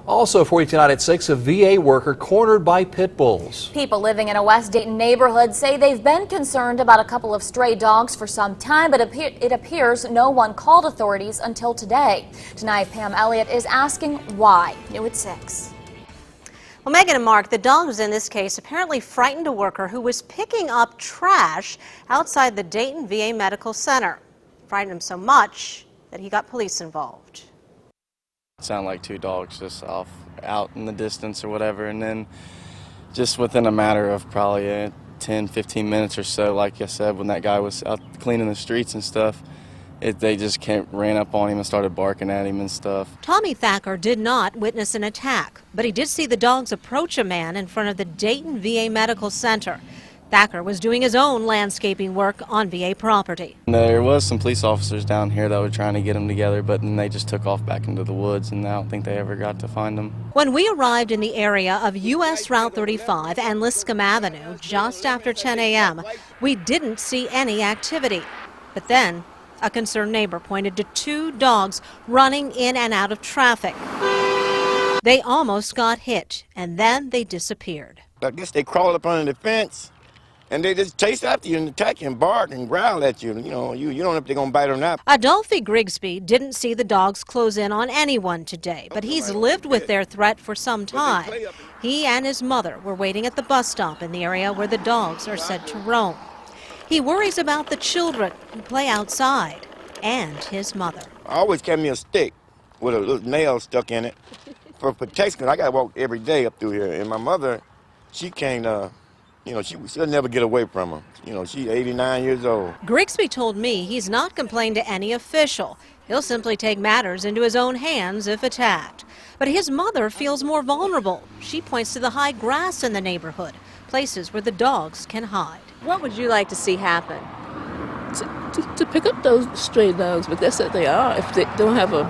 Also, for you tonight at 6, a VA worker cornered by pit bulls. People living in a West Dayton neighborhood say they've been concerned about a couple of stray dogs for some time, but it appears no one called authorities until today. Tonight, Pam Elliott is asking why. New at 6. Well, Megan and Mark, the dogs in this case apparently frightened a worker who was picking up trash outside the Dayton VA Medical Center. Frightened him so much that he got police involved. It sounded like two dogs just out in the distance or whatever, and then just within a matter of probably 10-15 minutes or so, like I said, when that guy was out cleaning the streets and stuff, they just ran up on him and started barking at him and stuff. Tommy Thacker did not witness an attack, but he did see the dogs approach a man in front of the Dayton VA Medical Center. Thacker was doing his own landscaping work on VA property. There was some police officers down here that were trying to get them together, but then they just took off back into the woods, and I don't think they ever got to find them. When we arrived in the area of U.S. Route 35 and Liscombe Avenue just after 10 a.m., we didn't see any activity. But then, a concerned neighbor pointed to two dogs running in and out of traffic. They almost got hit, and then they disappeared. I guess they crawled up under the fence, and they just chase after you and attack you and bark and growl at you. You don't know if they're going to bite or not. Adolphe Grigsby didn't see the dogs close in on anyone today, but he's lived with their threat for some time. He and his mother were waiting at the bus stop in the area where the dogs are said to roam. He worries about the children who play outside and his mother. I always carry me a stick with a little nail stuck in it for protection. I got to walk every day up through here, and my mother, she can't, she'll never get away from her. She's 89 years old. Grigsby told me he's not complained to any official. He'll simply take matters into his own hands if attacked. But his mother feels more vulnerable. She points to the high grass in the neighborhood, places where the dogs can hide. What would you like to see happen? To pick up those stray dogs, but that's what they are. If they don't have a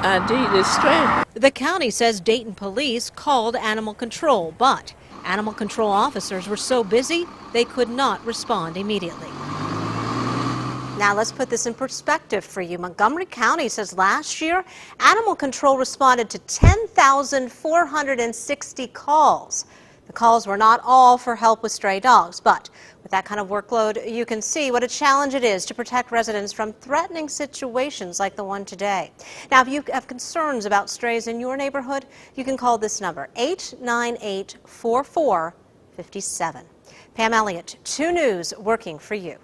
ID, they're stray. The county says Dayton police called animal control, but animal control officers were so busy they could not respond immediately. Now let's put this in perspective for you. Montgomery County says last year, animal control responded to 10,460 calls. The calls were not all for help with stray dogs, but with that kind of workload, you can see what a challenge it is to protect residents from threatening situations like the one today. Now, if you have concerns about strays in your neighborhood, you can call this number, 898-4457. Pam Elliott, 2 News, working for you.